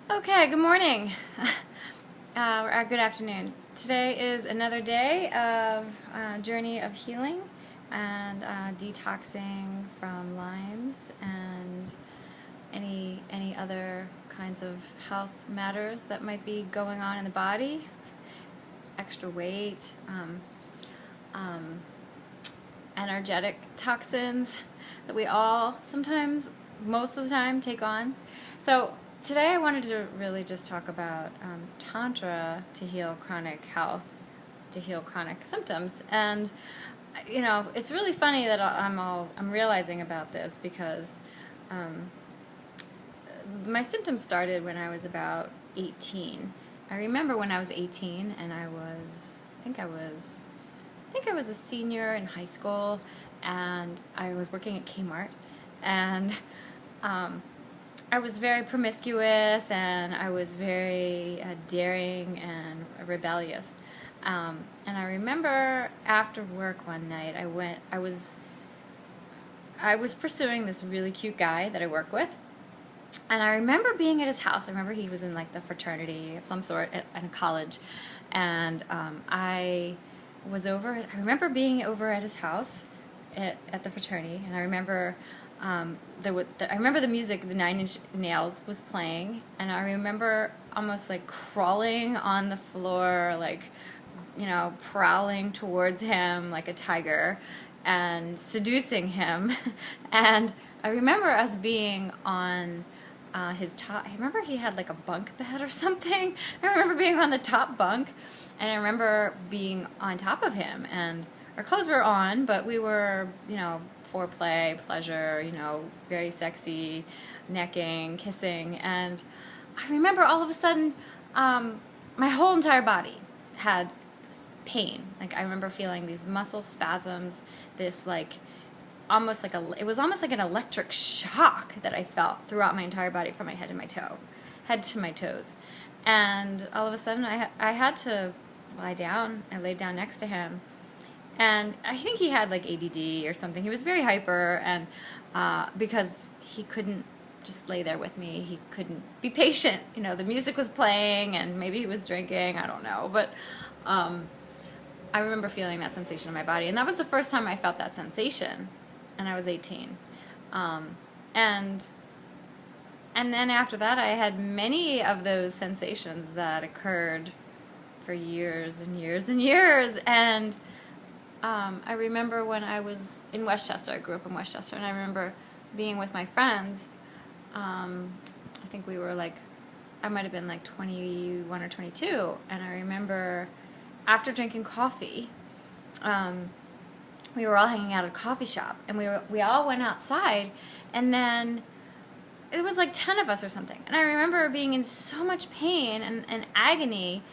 Okay, good morning, or good afternoon. Today is another day of journey of healing and detoxing from Lymes and any other kinds of health matters that might be going on in the body, extra weight, um, energetic toxins that we all sometimes, most of the time, take on. So today I wanted to really just talk about Tantra to heal chronic health, to heal chronic symptoms. And it's really funny that I'm realizing about this because um, my symptoms started when I was about 18. I remember when I was 18 and I think I was a senior in high school, and I was working at Kmart, and I was very promiscuous, and I was very daring and rebellious. And I remember after work one night, I was pursuing this really cute guy that I work with, and I remember being at his house. I remember he was in like the fraternity of some sort at a college, and I remember being over at his house at the fraternity, and I remember I remember the music, the Nine Inch Nails was playing, and I remember almost like crawling on the floor, like, prowling towards him like a tiger and seducing him. And I remember us being on his top. I remember he had like a bunk bed or something. I remember being on the top bunk, and I remember being on top of him, and our clothes were on, but we were, foreplay, pleasure, very sexy, necking, kissing. And I remember all of a sudden, my whole entire body had pain. Like, I remember feeling these muscle spasms, this like it was almost like an electric shock that I felt throughout my entire body, from my head to my toes. And all of a sudden I had to lie down. I laid down next to him, and I think he had like ADD or something. He was very hyper, and because he couldn't just lay there with me, he couldn't be patient. The music was playing, and maybe he was drinking, I don't know, but I remember feeling that sensation in my body, and that was the first time I felt that sensation, and I was 18. And then after that, I had many of those sensations that occurred for years and years and years. And I remember when I was in Westchester, I grew up in Westchester, and I remember being with my friends. I think we were like, I might have been like 21 or 22, and I remember after drinking coffee, we were all hanging out at a coffee shop, and we all went outside, and then it was like 10 of us or something, and I remember being in so much pain and agony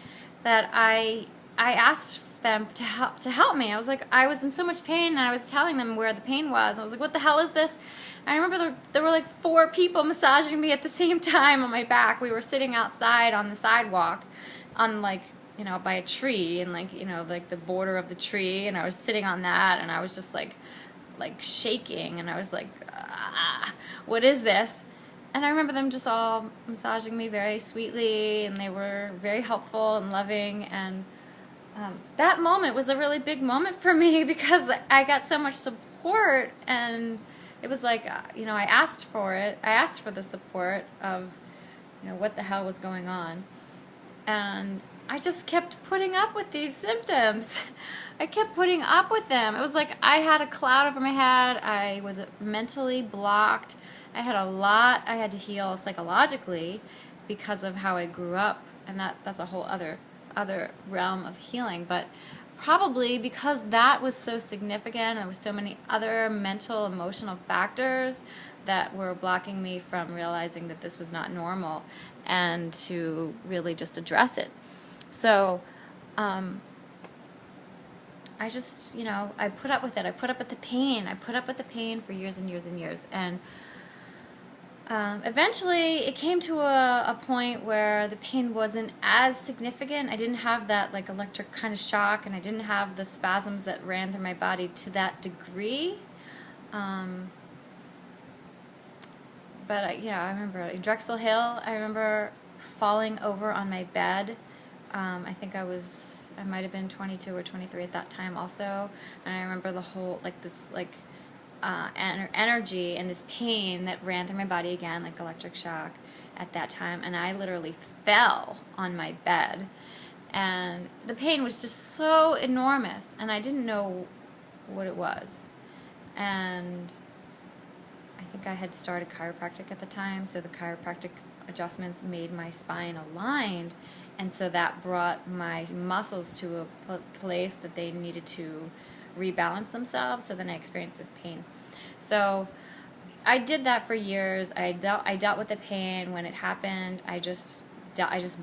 that I asked them to help me. I was like, I was in so much pain, and I was telling them where the pain was. I was like, what the hell is this? And I remember there were like 4 people massaging me at the same time on my back. We were sitting outside on the sidewalk on like, by a tree, and like the border of the tree, and I was sitting on that, and I was just like shaking, and I was like, what is this? And I remember them just all massaging me very sweetly, and they were very helpful and loving, and that moment was a really big moment for me because I got so much support, and it was like, I asked for it. I asked for the support of, what the hell was going on. And I just kept putting up with these symptoms. I kept putting up with them. It was like I had a cloud over my head. I was mentally blocked. I had a lot I had to heal psychologically because of how I grew up, and that's a whole other realm of healing. But probably because that was so significant, and there were so many other mental, emotional factors that were blocking me from realizing that this was not normal, and to really just address it. So I just, I put up with it. I put up with the pain. I put up with the pain for years and years and years. And eventually it came to a point where the pain wasn't as significant. I didn't have that like electric kind of shock, and I didn't have the spasms that ran through my body to that degree. But I remember in Drexel Hill, I remember falling over on my bed. I think I might have been 22 or 23 at that time also, and I remember the whole, like, this, like, energy and this pain that ran through my body again, like electric shock at that time, and I literally fell on my bed, and the pain was just so enormous, and I didn't know what it was, and I think I had started chiropractic at the time, so the chiropractic adjustments made my spine aligned, and so that brought my muscles to a place that they needed to rebalance themselves, so then I experienced this pain. So I did that for years. I dealt with the pain when it happened. I just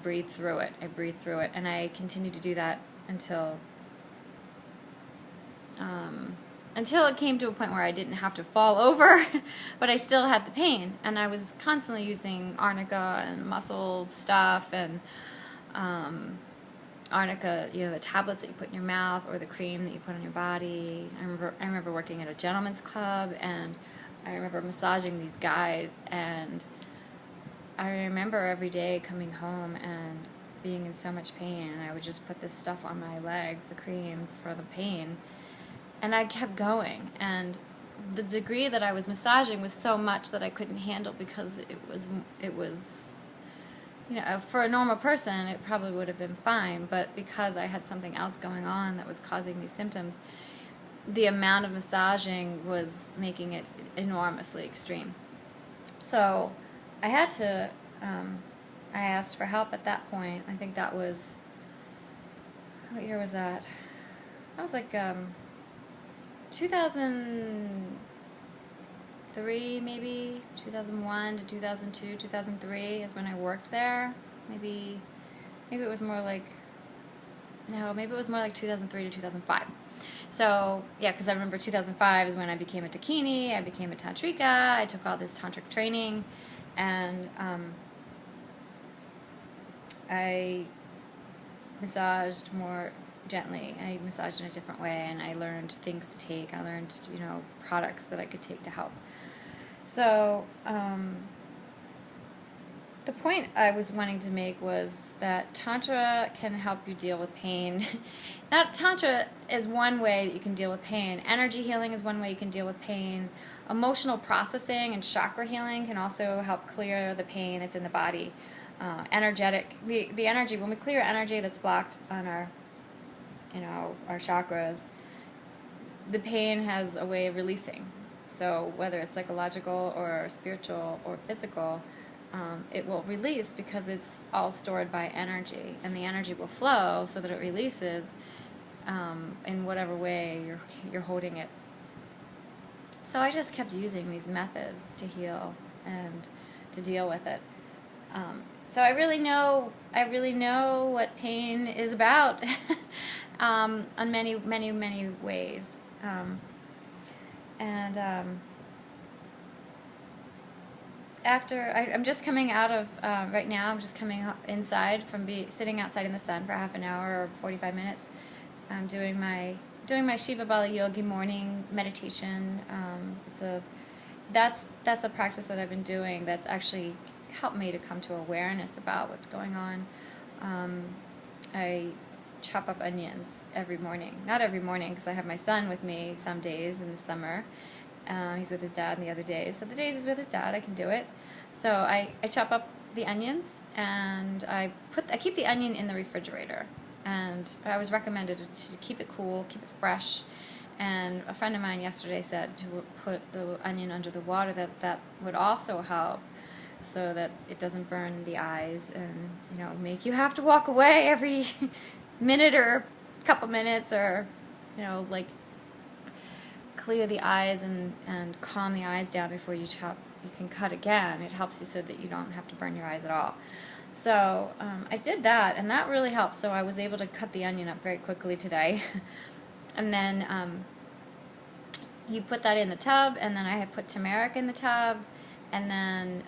breathed through it. I breathed through it, and I continued to do that until it came to a point where I didn't have to fall over, but I still had the pain, and I was constantly using arnica and muscle stuff, and arnica, the tablets that you put in your mouth, or the cream that you put on your body. I remember working at a gentleman's club, and I remember massaging these guys, and I remember every day coming home and being in so much pain, and I would just put this stuff on my legs, the cream for the pain, and I kept going, and the degree that I was massaging was so much that I couldn't handle, because it was for a normal person it probably would have been fine, but because I had something else going on that was causing these symptoms, the amount of massaging was making it enormously extreme. So I had to, I asked for help at that point. I think that was, what year was that? That was like 2003, maybe 2001 to 2002, 2003 is when I worked there. Maybe it was more like, no, maybe it was more like 2003 to 2005. So yeah, because I remember 2005 is when I became a Dakini, I became a Tantrika, I took all this tantric training, and I massaged more gently. I massaged in a different way, and I learned things to take. I learned, products that I could take to help. So the point I was wanting to make was that Tantra can help you deal with pain. Now, Tantra is one way that you can deal with pain. Energy healing is one way you can deal with pain. Emotional processing and chakra healing can also help clear the pain that's in the body. The energy, when we clear energy that's blocked on our chakras, the pain has a way of releasing. So whether it's psychological or spiritual or physical, it will release because it's all stored by energy, and the energy will flow so that it releases in whatever way you're holding it. So I just kept using these methods to heal and to deal with it. So I really know what pain is about on many, many, many ways. After I'm just coming out of right now, I'm just coming inside from sitting outside in the sun for half an hour or 45 minutes. I'm doing my Shiva Bala Yogi morning meditation. That's a practice that I've been doing that's actually helped me to come to awareness about what's going on. I chop up onions every morning. Not every morning, because I have my son with me some days in the summer. He's with his dad and the other days. So the days he's with his dad, I can do it. So I chop up the onions, and I keep the onion in the refrigerator. And I was recommended to keep it cool, keep it fresh. And a friend of mine yesterday said to put the onion under the water, that would also help, so that it doesn't burn the eyes and make you have to walk away every minute or couple minutes, or like clear the eyes and calm the eyes down before you chop. You can cut again. It helps you so that you don't have to burn your eyes at all. So I did that, and that really helped. So I was able to cut the onion up very quickly today. And then you put that in the tub, and then I had put turmeric in the tub, and then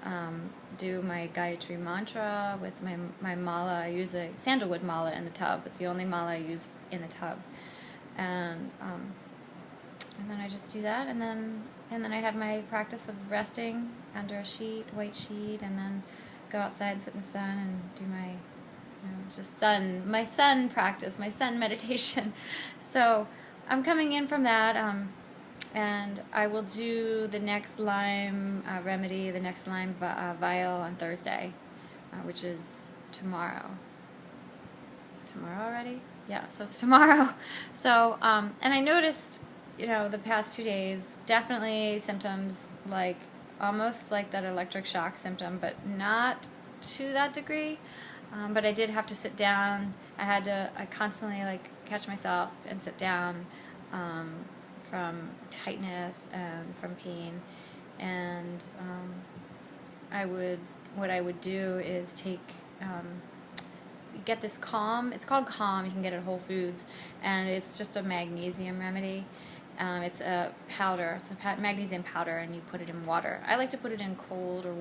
do my Gayatri mantra with my mala. I use a sandalwood mala in the tub. It's the only mala I use in the tub. And then I just do that, and then I have my practice of resting under a white sheet, and then go outside and sit in the sun and do my, just my sun practice, my sun meditation. So I'm coming in from that, and I will do the next Lyme remedy, the next Lyme vial on Thursday, which is tomorrow. Is it tomorrow already? Yeah, so it's tomorrow. So, and I noticed, the past 2 days, definitely symptoms like, almost like that electric shock symptom, but not to that degree. But I did have to sit down. I constantly catch myself and sit down from tightness and from pain. And what I would do is get this Calm. It's called Calm. You can get it at Whole Foods, and it's just a magnesium remedy. It's a powder. It's a magnesium powder, and you put it in water. I like to put it in cold or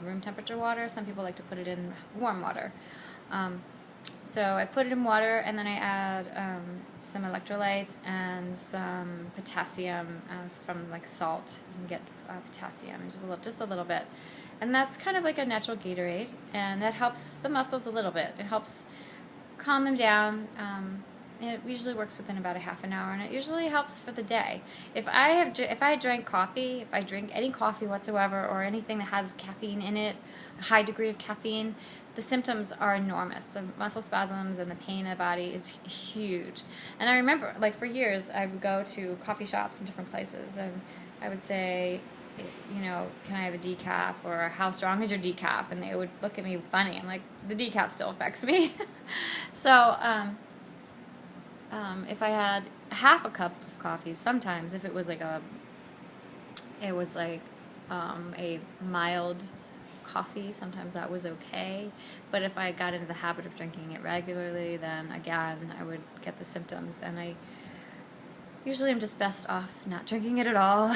room temperature water. Some people like to put it in warm water. So I put it in water, and then I add some electrolytes and some potassium from salt. You can get potassium, just a little bit. And that's kind of like a natural Gatorade, and that helps the muscles a little bit. It helps calm them down. It usually works within about a half an hour, and it usually helps for the day. If I drink coffee, if I drink any coffee whatsoever, or anything that has caffeine in it, a high degree of caffeine, the symptoms are enormous. The muscle spasms and the pain in the body is huge. And I remember, for years, I would go to coffee shops in different places, and I would say, can I have a decaf, or how strong is your decaf? And they would look at me funny. I'm like, the decaf still affects me. So, if I had half a cup of coffee, sometimes if it was a mild coffee, sometimes that was okay. But if I got into the habit of drinking it regularly, then again, I would get the symptoms, and I usually am just best off not drinking it at all.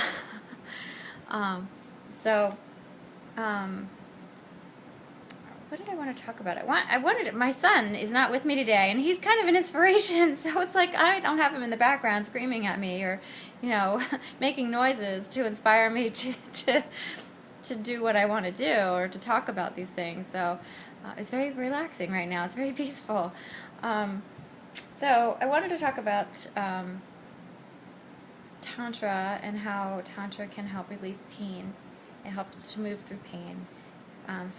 What did I want to talk about? My son is not with me today, and he's kind of an inspiration, so it's like I don't have him in the background screaming at me or, making noises to inspire me to do what I want to do or to talk about these things. So it's very relaxing right now. It's very peaceful. So I wanted to talk about Tantra and how Tantra can help release pain. It helps to move through pain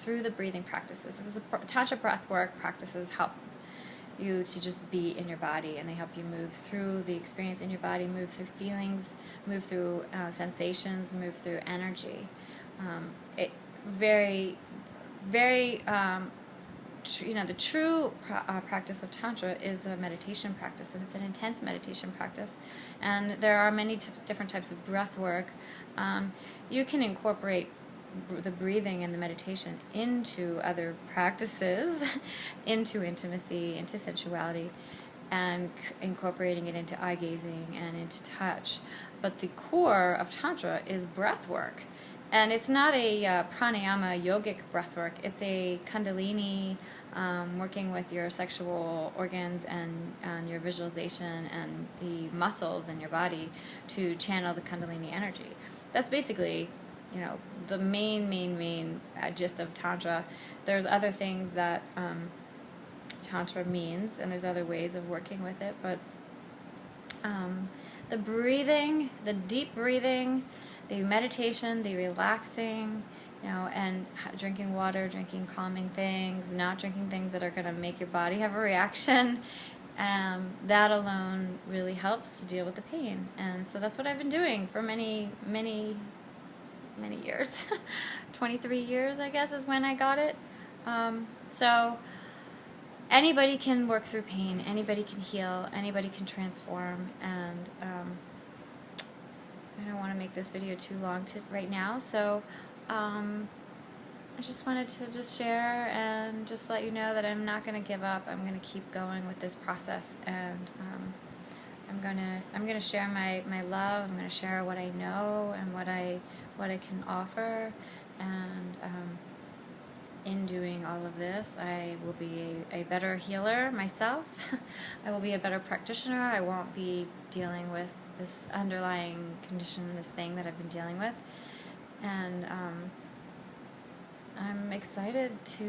through the breathing practices. Because the Tantra breathwork practices help you to just be in your body, and they help you move through the experience in your body, move through feelings, move through sensations, move through energy. The true practice of Tantra is a meditation practice, and it's an intense meditation practice. And there are many different types of breath work. You can incorporate the breathing and the meditation into other practices, into intimacy, into sensuality, and incorporating it into eye gazing and into touch. But the core of Tantra is breath work. And it's not a pranayama yogic breathwork. It's a kundalini, working with your sexual organs and your visualization and the muscles in your body to channel the kundalini energy. That's basically, the main gist of Tantra. There's other things that Tantra means, and there's other ways of working with it, but the breathing, the deep breathing, the meditation, the relaxing, and drinking water, drinking calming things, not drinking things that are going to make your body have a reaction, that alone really helps to deal with the pain. And so that's what I've been doing for many years. 23 years, I guess, is when I got it. So anybody can work through pain, anybody can heal, anybody can transform, and I don't want to make this video too long right now, so I just wanted to share and just let you know that I'm not going to give up. I'm going to keep going with this process, and I'm gonna share my love. I'm going to share what I know and what I can offer, and in doing all of this, I will be a better healer myself. I will be a better practitioner. I won't be dealing with this underlying condition, this thing that I've been dealing with, and I'm excited to